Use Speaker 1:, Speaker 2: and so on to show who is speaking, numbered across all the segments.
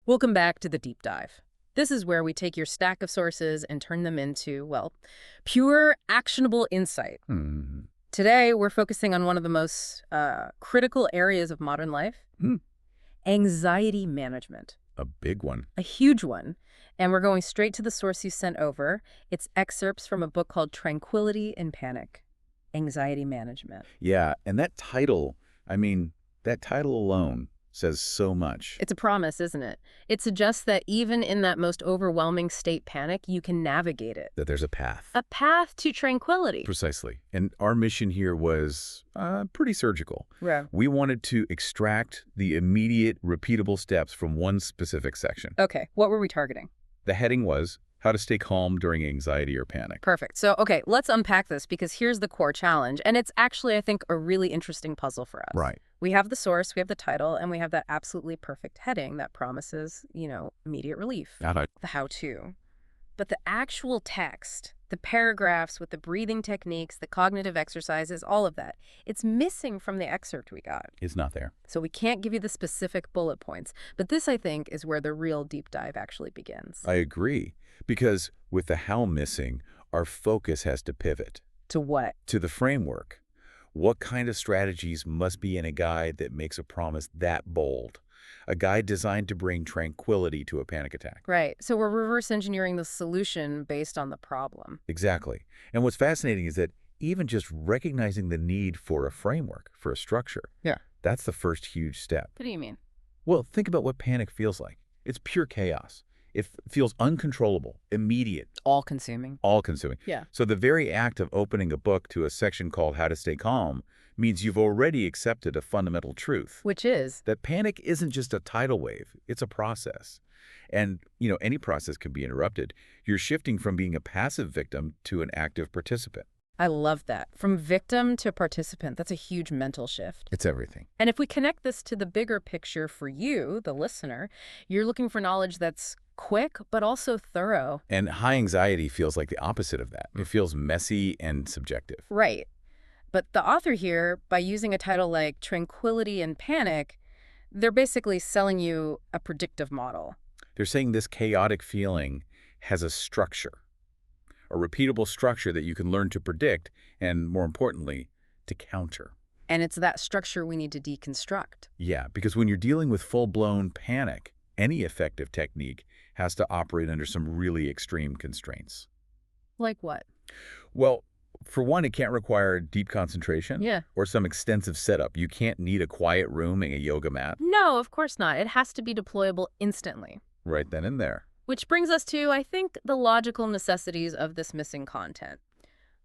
Speaker 1: Welcome back to the deep dive. This is where we take your stack of sources and turn them into, well, pure actionable insight.
Speaker 2: Hmm.
Speaker 1: Today, we're focusing on one of the most critical areas of modern life,
Speaker 2: Hmm.
Speaker 1: anxiety management,
Speaker 2: A big one.
Speaker 1: a huge one. And we're going straight to the source you sent over. It's excerpts from a book called Tranquility and Panic, Anxiety Management.
Speaker 2: Yeah, and that title alone says so much.
Speaker 1: It's a promise, isn't it? It suggests that even in that most overwhelming state panic, you can navigate it.
Speaker 2: That there's a path.
Speaker 1: A path to tranquility.
Speaker 2: Precisely. And our mission here was pretty surgical.
Speaker 1: Yeah.
Speaker 2: We wanted to extract the immediate, repeatable steps from one specific section.
Speaker 1: Okay, what were we targeting?
Speaker 2: The heading was How to Stay Calm During Anxiety or Panic.
Speaker 1: Perfect. So, okay, let's unpack this because here's the core challenge. And it's actually, I think, a really interesting puzzle for us.
Speaker 2: Right.
Speaker 1: We have the source, we have the title, and we have that absolutely perfect heading that promises, immediate relief. The how-to. But the actual text, the paragraphs with the breathing techniques, the cognitive exercises, all of that, it's missing from the excerpt we got.
Speaker 2: It's not there.
Speaker 1: So we can't give you the specific bullet points. But this, I think, is where the real deep dive actually begins.
Speaker 2: I agree. Because with the how missing, our focus has to pivot.
Speaker 1: To what?
Speaker 2: To the framework. What kind of strategies must be in a guide that makes a promise that bold? A guide designed to bring tranquility to a panic attack.
Speaker 1: Right. So we're reverse engineering the solution based on the problem.
Speaker 2: Exactly. And what's fascinating is that even just recognizing the need for a framework, for a structure, that's the first huge step.
Speaker 1: What do you mean?
Speaker 2: Well, think about what panic feels like. It's pure chaos. It feels uncontrollable, immediate,
Speaker 1: All-consuming.
Speaker 2: all-consuming.
Speaker 1: Yeah.
Speaker 2: So the very act of opening a book to a section called How to Stay Calm means you've already accepted a fundamental truth.
Speaker 1: Which is?
Speaker 2: That panic isn't just a tidal wave, it's a process. And, any process can be interrupted. You're shifting from being a passive victim to an active participant.
Speaker 1: I love that. From victim to participant, that's a huge mental shift.
Speaker 2: It's everything.
Speaker 1: And if we connect this to the bigger picture for you, the listener, you're looking for knowledge that's quick, but also thorough.
Speaker 2: And high anxiety feels like the opposite of that. It feels messy and subjective.
Speaker 1: Right. But the author here, by using a title like Tranquility and Panic, they're basically selling you a predictive model.
Speaker 2: They're saying this chaotic feeling has a structure, a repeatable structure that you can learn to predict and, more importantly, to counter.
Speaker 1: And it's that structure we need to deconstruct.
Speaker 2: Yeah, because when you're dealing with full-blown panic, any effective technique has to operate under some really extreme constraints.
Speaker 1: Like what?
Speaker 2: Well, for one, it can't require deep concentration
Speaker 1: Yeah.
Speaker 2: or some extensive setup. You can't need a quiet room and a yoga mat
Speaker 1: No, of course not. It has to be deployable instantly.
Speaker 2: right then and there.
Speaker 1: Which brings us to, I think, the logical necessities of this missing content.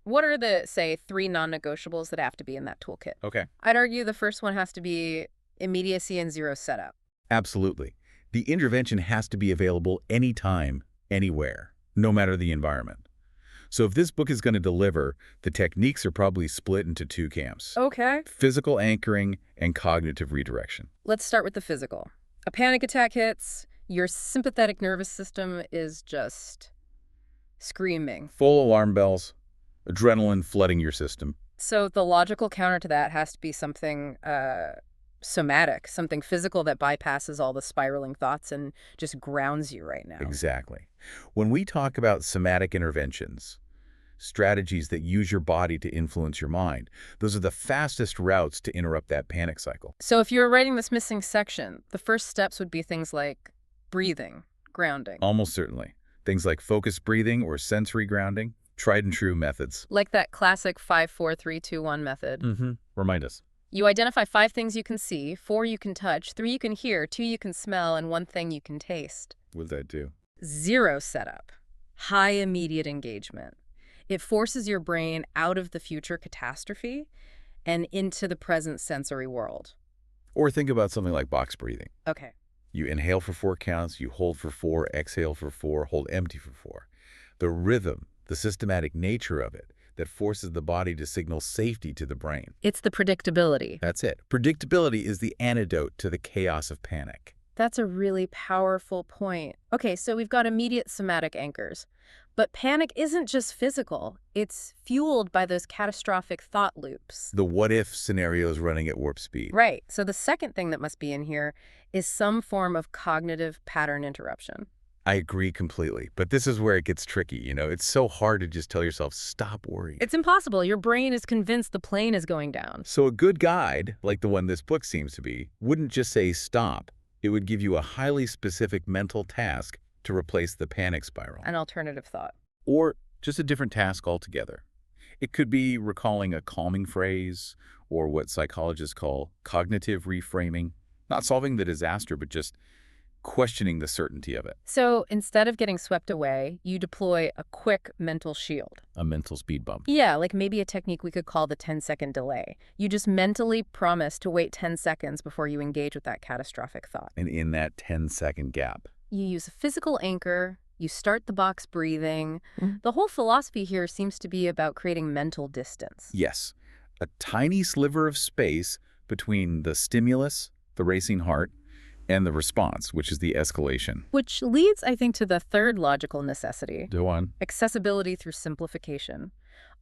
Speaker 1: What are the, say, 3 non-negotiables that have to be in that toolkit?
Speaker 2: Okay.
Speaker 1: I'd argue the first one has to be immediacy and zero setup.
Speaker 2: Absolutely. The intervention has to be available anytime, anywhere, no matter the environment. So if this book is going to deliver, the techniques are probably split into 2 camps.
Speaker 1: Okay.
Speaker 2: Physical anchoring and cognitive redirection.
Speaker 1: Let's start with the physical. A panic attack hits, your sympathetic nervous system is just screaming.
Speaker 2: Full alarm bells, adrenaline flooding your system.
Speaker 1: So the logical counter to that has to be something somatic, something physical that bypasses all the spiraling thoughts and just grounds you right now.
Speaker 2: Exactly. When we talk about somatic interventions, strategies that use your body to influence your mind, those are the fastest routes to interrupt that panic cycle.
Speaker 1: So if you were writing this missing section, the first steps would be things like breathing, grounding.
Speaker 2: Almost certainly. Things like focused breathing or sensory grounding, tried and true methods.
Speaker 1: Like that classic 5-4-3-2-1 method.
Speaker 2: Remind us.
Speaker 1: You identify 5 things you can see, 4 you can touch, 3 you can hear, 2 you can smell, and 1 thing you can taste.
Speaker 2: What does that do?
Speaker 1: Zero setup. High immediate engagement. It forces your brain out of the future catastrophe and into the present sensory world.
Speaker 2: Or think about something like box breathing.
Speaker 1: Okay.
Speaker 2: You inhale for 4 counts, you hold for 4, exhale for 4, hold empty for 4. The rhythm, the systematic nature of it, that forces the body to signal safety to the brain.
Speaker 1: It's the predictability.
Speaker 2: That's it. Predictability is the antidote to the chaos of panic.
Speaker 1: That's a really powerful point. Okay, so we've got immediate somatic anchors. But panic isn't just physical. It's fueled by those catastrophic thought loops.
Speaker 2: The what-if scenarios running at warp speed.
Speaker 1: Right. So the second thing that must be in here is some form of cognitive pattern interruption.
Speaker 2: I agree completely. But this is where it gets tricky. It's so hard to just tell yourself, stop worrying.
Speaker 1: It's impossible. Your brain is convinced the plane is going down.
Speaker 2: So a good guide, like the one this book seems to be, wouldn't just say stop. It would give you a highly specific mental task to replace the panic spiral.
Speaker 1: An alternative thought.
Speaker 2: Or just a different task altogether. It could be recalling a calming phrase, or what psychologists call cognitive reframing. Not solving the disaster, but just questioning the certainty of it.
Speaker 1: So instead of getting swept away, you deploy a quick mental shield.
Speaker 2: A mental speed bump.
Speaker 1: Yeah, like maybe a technique we could call the 10-second delay. You just mentally promise to wait 10 seconds before you engage with that catastrophic thought.
Speaker 2: And in that 10-second gap,
Speaker 1: you use a physical anchor, you start the box breathing. The whole philosophy here seems to be about creating mental distance.
Speaker 2: yes, a tiny sliver of space between the stimulus, the racing heart, and the response, which is the escalation.
Speaker 1: Which leads, I think, to the third logical necessity.
Speaker 2: Go on.
Speaker 1: Accessibility through simplification.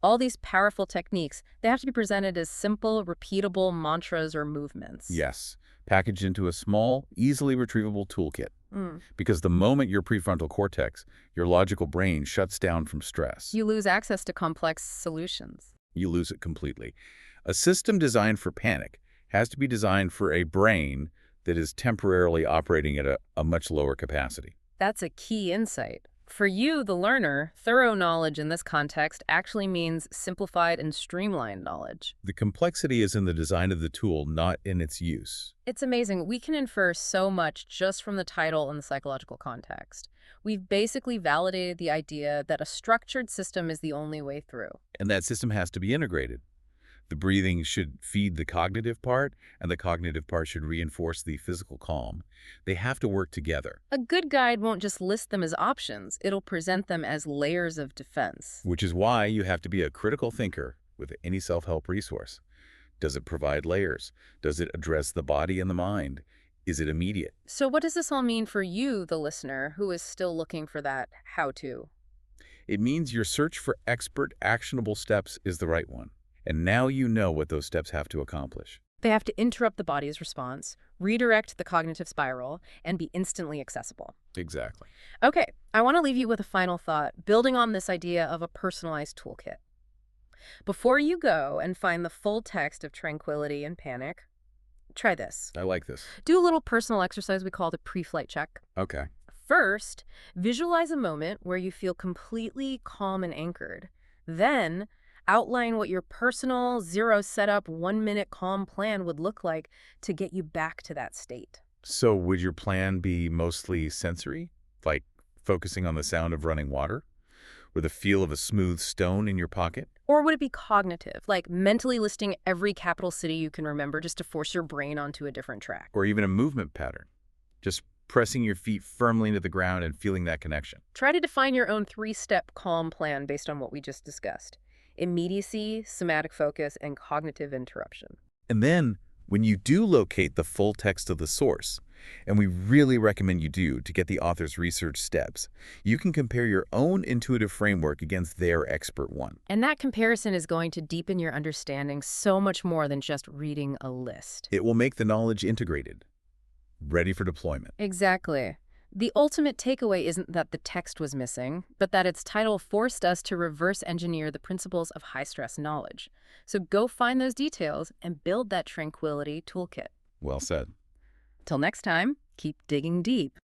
Speaker 1: All these powerful techniques, they have to be presented as simple, repeatable mantras or movements.
Speaker 2: Yes, packaged into a small, easily retrievable toolkit. Because the moment your prefrontal cortex, your logical brain, shuts down from stress,
Speaker 1: You lose access to complex solutions.
Speaker 2: you lose it completely. A system designed for panic has to be designed for a brain that is temporarily operating at a much lower capacity.
Speaker 1: That's a key insight. For you, the learner, thorough knowledge in this context actually means simplified and streamlined knowledge.
Speaker 2: The complexity is in the design of the tool, not in its use.
Speaker 1: It's amazing. We can infer so much just from the title and the psychological context. We've basically validated the idea that a structured system is the only way through.
Speaker 2: And that system has to be integrated. The breathing should feed the cognitive part, and the cognitive part should reinforce the physical calm. They have to work together.
Speaker 1: A good guide won't just list them as options. It'll present them as layers of defense.
Speaker 2: Which is why you have to be a critical thinker with any self-help resource. Does it provide layers? Does it address the body and the mind? Is it immediate?
Speaker 1: So what does this all mean for you, the listener, who is still looking for that how-to?
Speaker 2: It means your search for expert, actionable steps is the right one. And now you know what those steps have to accomplish.
Speaker 1: They have to interrupt the body's response, redirect the cognitive spiral, and be instantly accessible.
Speaker 2: Exactly.
Speaker 1: Okay, I want to leave you with a final thought, building on this idea of a personalized toolkit. Before you go and find the full text of Tranquility and Panic, try this.
Speaker 2: I like this.
Speaker 1: Do a little personal exercise we call the pre-flight check.
Speaker 2: Okay.
Speaker 1: First, visualize a moment where you feel completely calm and anchored. Then, outline what your personal, zero-setup, 1-minute calm plan would look like to get you back to that state.
Speaker 2: So would your plan be mostly sensory? Like focusing on the sound of running water? Or the feel of a smooth stone in your pocket?
Speaker 1: Or would it be cognitive, like mentally listing every capital city you can remember just to force your brain onto a different track?
Speaker 2: Or even a movement pattern? Just pressing your feet firmly into the ground and feeling that connection.
Speaker 1: Try to define your own 3-step calm plan based on what we just discussed. Immediacy, somatic focus, and cognitive interruption.
Speaker 2: And then, when you do locate the full text of the source, and we really recommend you do to get the author's research steps, you can compare your own intuitive framework against their expert one.
Speaker 1: And that comparison is going to deepen your understanding so much more than just reading a list.
Speaker 2: It will make the knowledge integrated, ready for deployment.
Speaker 1: Exactly. The ultimate takeaway isn't that the text was missing, but that its title forced us to reverse engineer the principles of high-stress knowledge. So go find those details and build that Tranquility toolkit.
Speaker 2: Well said.
Speaker 1: Till next time, keep digging deep.